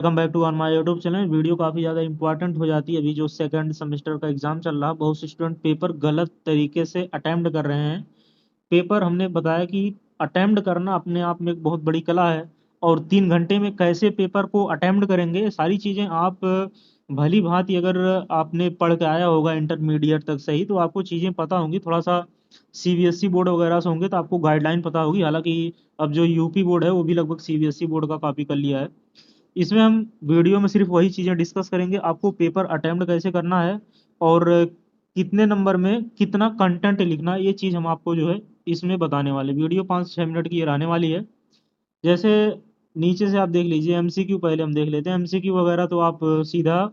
Welcome back to on my YouTube channel. Video काफ़ी ज़्यादा important हो जाती है। अभी जो सेकंड सेमेस्टर का एग्जाम चल रहा है, बहुत से स्टूडेंट पेपर गलत तरीके से अटेम्प्ट कर रहे हैं। पेपर हमने बताया कि अटेम्प्ट करना अपने आप में एक बहुत बड़ी कला है, और 3 घंटे में कैसे पेपर को अटेम्प्ट करेंगे, ये सारी चीज़ें आप भली भांति अगर आपने पढ़ के आया होगा इंटरमीडिएट तक सही, तो आपको चीज़ें पता होंगी। थोड़ा सा सीबीएसई बोर्ड वगैरह से होंगे तो आपको गाइडलाइन पता होगी। हालांकि अब जो यूपी बोर्ड है वो भी लगभग सीबीएसई बोर्ड का कॉपी कर लिया है। इसमें हम वीडियो में सिर्फ वही चीज़ें डिस्कस करेंगे, आपको पेपर अटेम्प्ट कैसे करना है और कितने नंबर में कितना कंटेंट लिखना है, ये चीज़ हम आपको जो है इसमें बताने वाले। वीडियो 5 से 6 मिनट की ये रहने वाली है। जैसे नीचे से आप देख लीजिए, एमसीक्यू पहले हम देख लेते हैं। एमसीक्यू वगैरह तो आप सीधा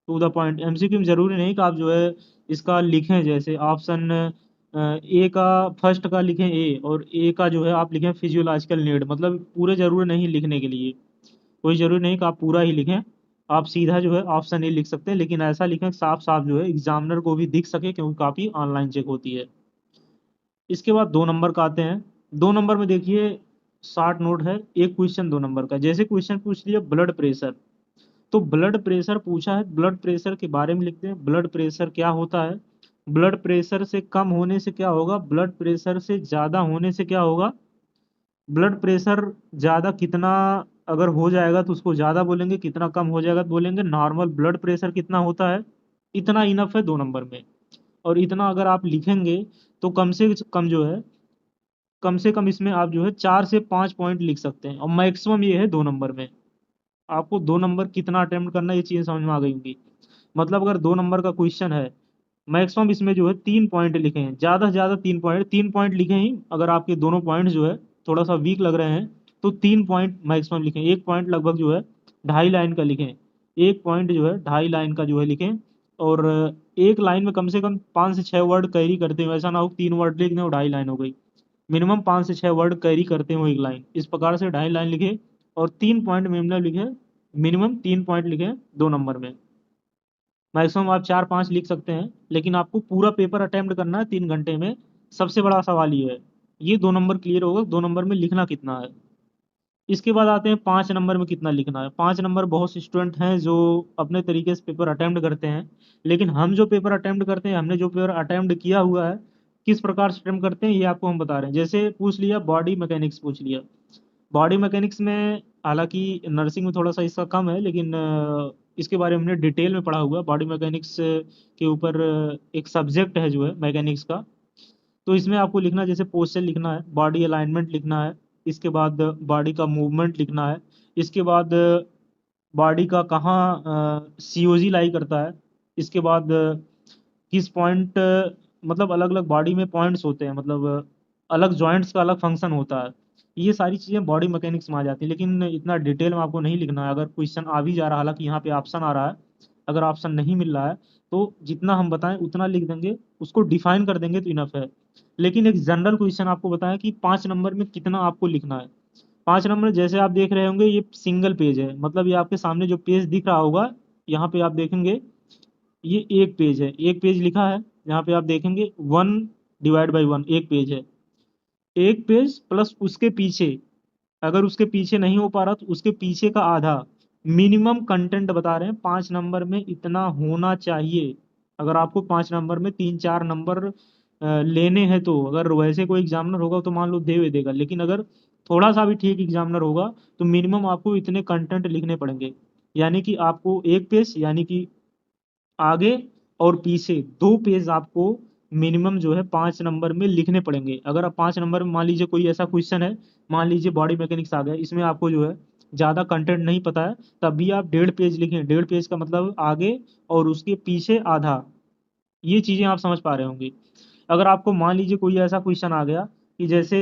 टू द पॉइंट। एमसीक्यू में ज़रूरी नहीं कि आप जो है इसका लिखें, जैसे ऑप्शन ए का फर्स्ट का लिखें ए, और ए का जो है आप लिखें फिजियोलॉजिकल नीड, मतलब पूरे जरूरी नहीं लिखने के लिए। कोई जरूरी नहीं कि आप पूरा ही लिखें, आप सीधा जो है ऑप्शन ए लिख सकते हैं, लेकिन ऐसा लिखें साफ साफ जो है एग्जामिनर को भी दिख सके, क्योंकि काफ़ी ऑनलाइन चेक होती है। इसके बाद 2 नंबर का आते हैं। 2 नंबर में देखिए 60 नोट है, एक क्वेश्चन 2 नंबर का। जैसे क्वेश्चन पूछ लिया ब्लड प्रेशर, तो ब्लड प्रेशर पूछा है, ब्लड प्रेशर के बारे में लिखते हैं। ब्लड प्रेशर क्या होता है, ब्लड प्रेशर से कम होने से क्या होगा, ब्लड प्रेशर से ज़्यादा होने से क्या होगा, ब्लड प्रेशर ज़्यादा कितना अगर हो जाएगा तो उसको ज़्यादा बोलेंगे, कितना कम हो जाएगा तो बोलेंगे नॉर्मल। ब्लड प्रेशर कितना होता है, इतना इनफ है 2 नंबर में। और इतना अगर आप लिखेंगे तो कम से कम जो है, कम से कम इसमें आप जो है 4 से 5 पॉइंट लिख सकते हैं, और मैक्सिमम ये है 2 नंबर में। आपको 2 नंबर कितना अटेम्प्ट करना है, ये चीज़ समझ में आ गई होंगी। मतलब अगर 2 नंबर का क्वेश्चन है, मैक्सिमम इसमें जो है 3 पॉइंट लिखे हैं, ज़्यादा से ज़्यादा 3 पॉइंट, 3 पॉइंट लिखे ही। अगर आपके दोनों पॉइंट जो है थोड़ा सा वीक लग रहे हैं तो 3 पॉइंट मैक्सिमम लिखें। एक पॉइंट लगभग जो है 2.5 लाइन का लिखें। एक पॉइंट जो है 2.5 लाइन का जो है लिखें। और एक लाइन में कम से कम 5 से 6 वर्ड कैरी करते हो। ऐसा ना हो 3 वर्ड लिख दें और 2.5 लाइन हो गई। मिनिमम 5 से 6 वर्ड कैरी करते हो एक लाइन, इस प्रकार से 2.5 लाइन लिखे। और 3 पॉइंट मिनिमम लिखे, मिनिमम 3 पॉइंट लिखे 2 नंबर में। मैक्सिमम आप 4-5 लिख सकते हैं, लेकिन आपको पूरा पेपर अटेम्प्ट करना है 3 घंटे में। सबसे बड़ा सवाल ये है, ये 2 नंबर क्लियर होगा, 2 नंबर में लिखना कितना है। इसके बाद आते हैं 5 नंबर में कितना लिखना है। 5 नंबर बहुत से स्टूडेंट हैं जो अपने तरीके से पेपर अटेम्प्ट करते हैं, लेकिन हम जो पेपर अटेम्प्ट करते हैं, हमने जो पेपर अटेम्प्ट किया हुआ है, किस प्रकार से अटेम्प्ट करते हैं ये आपको हम बता रहे हैं। जैसे पूछ लिया बॉडी मैकेनिक्स पूछ लिया। बॉडी मैकेनिक्स में, हालांकि नर्सिंग में थोड़ा सा इसका कम है, लेकिन इसके बारे में हमने डिटेल में पढ़ा हुआ है। बॉडी मैकेनिक्स के ऊपर एक सब्जेक्ट है जो है मैकेनिक्स का। तो इसमें आपको लिखना, जैसे पोस्चर लिखना है, बॉडी अलाइनमेंट लिखना है, इसके बाद बॉडी का मूवमेंट लिखना है, इसके बाद बॉडी का कहाँ सीओजी लाई करता है, इसके बाद किस पॉइंट, मतलब अलग अलग बॉडी में पॉइंट्स होते हैं, मतलब अलग जॉइंट्स का अलग फंक्शन होता है। ये सारी चीज़ें बॉडी मैकेनिक्स में आ जाती है, लेकिन इतना डिटेल में आपको नहीं लिखना है। अगर क्वेश्चन आ भी जा रहा है, हालांकि यहाँ पे ऑप्शन आ रहा है, अगर ऑप्शन नहीं मिल रहा है तो जितना हम बताएं उतना लिख देंगे, उसको डिफाइन कर देंगे तो इनफ है। लेकिन एक जनरल क्वेश्चन आपको बताया कि 5 नंबर में कितना आपको लिखना है। 5 नंबर जैसे आप देख रहे होंगे, ये सिंगल पेज है, मतलब ये आपके सामने जो पेज दिख रहा होगा, यहाँ पे आप देखेंगे ये एक पेज है, एक पेज लिखा है। यहाँ पे आप देखेंगे 1/1 एक पेज है। एक पेज प्लस उसके पीछे, अगर उसके पीछे नहीं हो पा रहा तो उसके पीछे का आधा। मिनिमम कंटेंट बता रहे हैं 5 नंबर में इतना होना चाहिए। अगर आपको 5 नंबर में 3-4 नंबर लेने हैं, तो अगर वैसे कोई एग्जामिनर होगा तो मान लो दे देगा, लेकिन अगर थोड़ा सा भी ठीक एग्जामिनर होगा तो मिनिमम आपको इतने कंटेंट लिखने पड़ेंगे। यानी कि आपको एक पेज, यानी कि आगे और पीछे 2 पेज आपको मिनिमम जो है 5 नंबर में लिखने पड़ेंगे। अगर आप 5 नंबर में मान लीजिए कोई ऐसा क्वेश्चन है, मान लीजिए बॉडी मैकेनिक्स आ गया, इसमें आपको जो है ज़्यादा कंटेंट नहीं पता है, तब भी आप 1.5 पेज लिखें। 1.5 पेज का मतलब आगे और उसके पीछे आधा। ये चीज़ें आप समझ पा रहे होंगे। अगर आपको मान लीजिए कोई ऐसा क्वेश्चन आ गया कि जैसे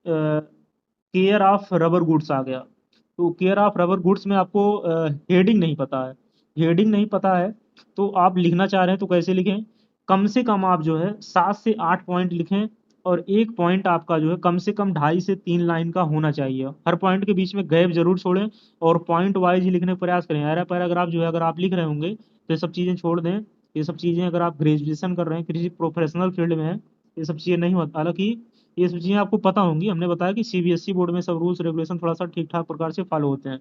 केयर ऑफ रबर गुड्स आ गया, तो केयर ऑफ रबर गुड्स में आपको हेडिंग नहीं पता है। हेडिंग नहीं पता है तो आप लिखना चाह रहे हैं तो कैसे लिखें, कम से कम आप जो है 7 से 8 पॉइंट लिखें। और एक पॉइंट आपका जो है कम से कम 2.5 से 3 लाइन का होना चाहिए। हर पॉइंट के बीच में गैप जरूर छोड़ें, और पॉइंट वाइज ही लिखने का प्रयास करें। अरे पैराग्राफ जो है अगर आप लिख रहे होंगे तो ये सब चीज़ें छोड़ दें। ये सब चीज़ें अगर आप ग्रेजुएशन कर रहे हैं, किसी प्रोफेशनल फील्ड में हैं, ये सब चीज़ें नहीं होता। हालांकि ये सब चीज़ें आपको पता होंगी, हमने बताया कि सीबीएसई बोर्ड में सब रूल्स रेगुलेशन थोड़ा सा ठीक ठाक प्रकार से फॉलो होते हैं।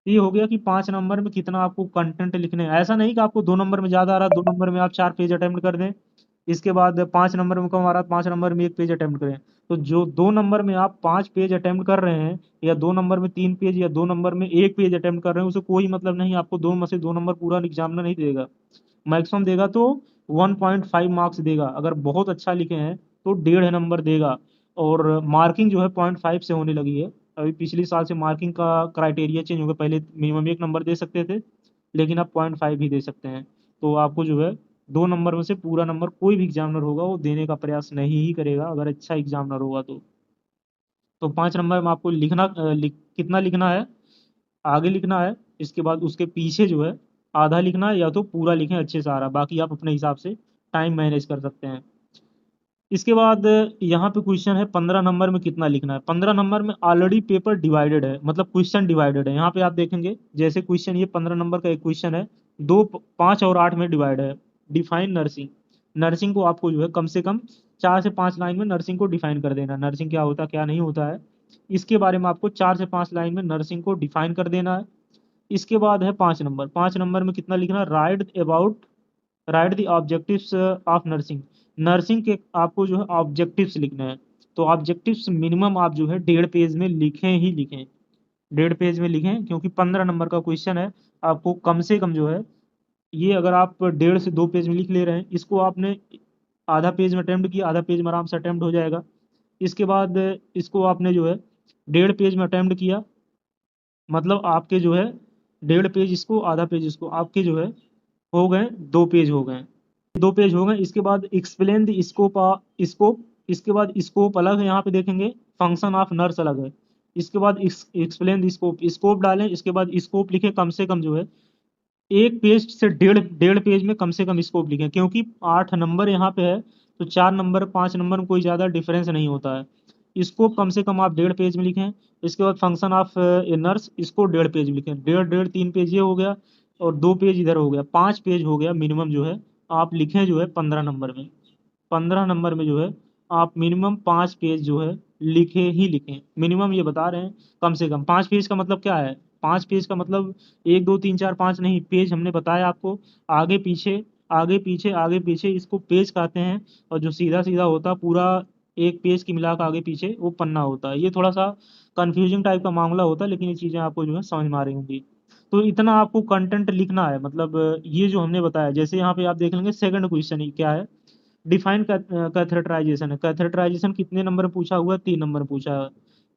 तो ये हो गया कि 5 नंबर में कितना आपको कंटेंट लिखने हैं। ऐसा नहीं कि आपको 2 नंबर में ज़्यादा आ रहा है, 2 नंबर में आप 4 पेज अटेम्प्ट कर दें, इसके बाद 5 नंबर में कम आ रहा है, 5 नंबर में 1 पेज अटेम्प्ट करें। तो जो 2 नंबर में आप 5 पेज अटेम्प्ट कर रहे हैं, या 2 नंबर में 3 पेज, या 2 नंबर में 1 पेज अटेम्प्ट कर रहे हैं, उसे कोई मतलब नहीं, आपको 2 में से 2 नंबर पूरा एग्जामिनर नहीं देगा। मैक्सिमम देगा तो 1.5 मार्क्स देगा। अगर बहुत अच्छा लिखे हैं तो 1.5 नंबर देगा। और मार्किंग जो है 0.5 से होने लगी है। अभी पिछले साल से मार्किंग का क्राइटेरिया चेंज हो गया, पहले मिनिमम 1 नंबर दे सकते थे, लेकिन अब 0.5 ही दे सकते हैं। तो आपको जो है 2 नंबर में से पूरा नंबर कोई भी एग्जामिनर होगा वो देने का प्रयास नहीं ही करेगा, अगर अच्छा एग्जामिनर होगा तो 5 नंबर में आपको लिखना कितना लिखना है, आगे लिखना है, इसके बाद उसके पीछे जो है आधा लिखना है, या तो पूरा लिखें अच्छे से आ रहा, बाकी आप अपने हिसाब से टाइम मैनेज कर सकते हैं। इसके बाद यहाँ पे क्वेश्चन है 15 नंबर में कितना लिखना है। 15 नंबर में ऑलरेडी पेपर डिवाइडेड है, मतलब क्वेश्चन डिवाइडेड है। यहाँ पे आप देखेंगे जैसे क्वेश्चन, ये 15 नंबर का एक क्वेश्चन है, 5 और 8 में डिवाइड है। डिफाइन नर्सिंग, नर्सिंग को आपको जो है कम से कम 4 से 5 लाइन में नर्सिंग को डिफाइन कर देना। नर्सिंग क्या होता है क्या नहीं होता है, इसके बारे में आपको 4 से 5 लाइन में नर्सिंग को डिफाइन कर देना है। इसके बाद है 5 नंबर। 5 नंबर में कितना लिखना है, right the objectives of nursing. Nursing के आपको जो है ऑब्जेक्टिव्स लिखने हैं। तो ऑब्जेक्टिव्स मिनिमम आप जो है 1.5 पेज में लिखें ही लिखें, 1.5 पेज में लिखें, क्योंकि 15 नंबर का क्वेश्चन है। आपको कम से कम जो है, ये अगर आप 1.5 से 2 पेज में लिख ले रहे हैं, इसको आपने आधा पेज में अटेम्प्ट किया, आधा पेज में आराम से अटेम्प्ट हो जाएगा। इसके बाद इसको आपने जो है 1.5 पेज में अटेम्प्ट किया, मतलब आपके जो है 1.5 पेज इसको, आधा पेज इसको, आपके जो है हो गए 2 पेज हो गए, 2 पेज हो गए। इसके बाद एक्सप्लेन द स्कोप, स्कोप, इसके बाद स्कोप अलग है, यहाँ पे देखेंगे फंक्शन ऑफ नर्स अलग है। इसके बाद एक्सप्लेन द स्कोप, स्कोप डालें, इसके बाद स्कोप लिखे, कम से कम जो है 1 पेज से डेढ़ डेढ़ पेज में कम से कम स्कोप लिखें, क्योंकि 8 नंबर यहाँ पे है, तो 4 नंबर 5 नंबर में कोई ज़्यादा डिफरेंस नहीं होता है। स्कोप कम से कम आप 1.5 पेज में लिखें। इसके बाद फंक्शन ऑफ ए नर्स, इसको 1.5 पेज में लिखें, 1.5 1.5 3 पेज ये हो गया, और 2 पेज इधर हो गया, 5 पेज हो गया मिनिमम जो है आप लिखें जो है 15 नंबर में। 15 नंबर में जो है आप मिनिमम 5 पेज जो है लिखे ही लिखें। मिनिमम ये बता रहे हैं, कम से कम 5 पेज का मतलब क्या है, 5 पेज का मतलब 1 2 3 4 5 नहीं, पेज हमने बताया आपको, आगे पीछे आगे पीछे आगे पीछे, इसको पेज कहते हैं। और जो सीधा सीधा होता है पूरा एक पेज की मिलाकर आगे पीछे, वो पन्ना होता है। ये थोड़ा सा कंफ्यूजिंग टाइप का मामला होता है, लेकिन ये चीज़ें आपको जो है समझ में आ रही होंगी। तो इतना आपको कंटेंट लिखना है, मतलब ये जो हमने बताया। जैसे यहाँ पे आप देख लेंगे सेकंड क्वेश्चन ही क्या है, डिफाइन कैथेटराइजेशन है। कैथेटराइजेशन कितने नंबर में पूछा हुआ है, 3 नंबर में पूछा है।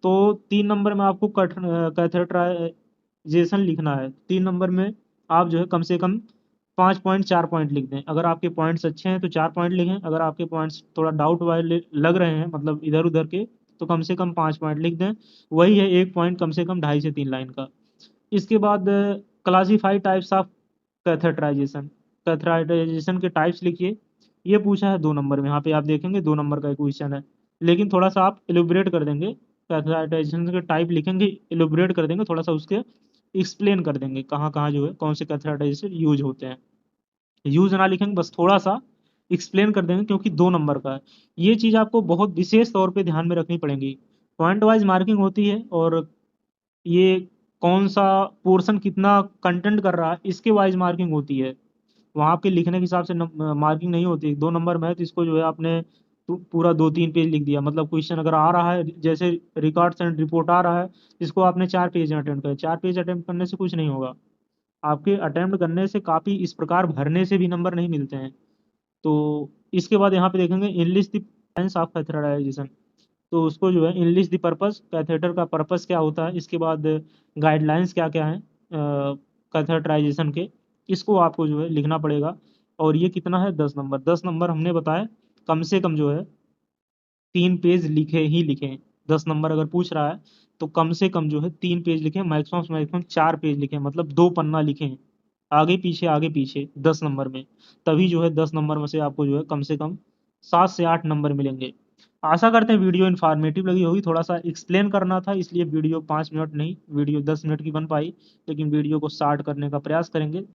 तो 3 नंबर में आपको कैथेटराइजेशन लिखना है। 3 नंबर में आप जो है कम से कम 5 पॉइंट 4 पॉइंट लिख दें। अगर आपके पॉइंट्स अच्छे हैं तो 4 पॉइंट लिखें, अगर आपके पॉइंट्स थोड़ा डाउट वाले लग रहे हैं, मतलब इधर उधर के, तो कम से कम 5 पॉइंट लिख दें। वही है 1 पॉइंट कम से कम 2.5 से 3 लाइन का। इसके बाद classify types of catheterization, catheterization के टाइप्स लिखिए। ये पूछा है 2 नंबर में, यहाँ पे आप देखेंगे 2 नंबर का क्वेश्चन है, लेकिन थोड़ा सा आप एलोबरेट कर देंगे। कैथेटराइजेशन के टाइप लिखेंगे, एलोबरेट कर देंगे, थोड़ा सा उसके एक्सप्लेन कर देंगे कहाँ कहाँ जो है कौन से कैथेटराइजेशन यूज होते हैं। यूज ना लिखेंगे, बस थोड़ा सा एक्सप्लेन कर देंगे, क्योंकि 2 नंबर का है। ये चीज़ आपको बहुत विशेष तौर पे ध्यान में रखनी पड़ेगी। पॉइंट वाइज मार्किंग होती है, और ये कौन सा पोर्शन कितना कंटेंट कर रहा है इसके वाइज मार्किंग होती है। वहाँ आपके लिखने के हिसाब से मार्किंग नहीं होती। 2 नंबर में है तो इसको जो है आपने पूरा 2 3 पेज लिख दिया, मतलब क्वेश्चन अगर आ रहा है, जैसे रिकॉर्ड्स एंड रिपोर्ट आ रहा है, इसको आपने 4 पेज अटेम्प्ट करे। 4 पेज अटेम्प्ट करने से कुछ नहीं होगा, आपके अटेम्प्ट करने से काफ़ी, इस प्रकार भरने से भी नंबर नहीं मिलते हैं। तो इसके बाद यहाँ पे देखेंगे enlist the science of catheterization. तो उसको जो है इनलिस्ट द पर्पस, कैथेटर का पर्पस क्या होता है। इसके बाद गाइडलाइंस क्या क्या हैं कैथेटराइजेशन के, इसको आपको जो है लिखना पड़ेगा। और ये कितना है, 10 नंबर। 10 नंबर हमने बताया कम से कम जो है 3 पेज लिखे ही लिखें। 10 नंबर अगर पूछ रहा है तो कम से कम जो है 3 पेज लिखें, मैक्सिमम से मैक्सिमम 4 पेज लिखें, मतलब 2 पन्ना लिखें, आगे पीछे 10 नंबर में। तभी जो है 10 नंबर में से आपको जो है कम से कम 7 से 8 नंबर मिलेंगे। आशा करते हैं वीडियो इन्फॉर्मेटिव लगी होगी। थोड़ा सा एक्सप्लेन करना था, इसलिए वीडियो 5 मिनट नहीं, वीडियो 10 मिनट की बन पाई, लेकिन वीडियो को शॉर्ट करने का प्रयास करेंगे।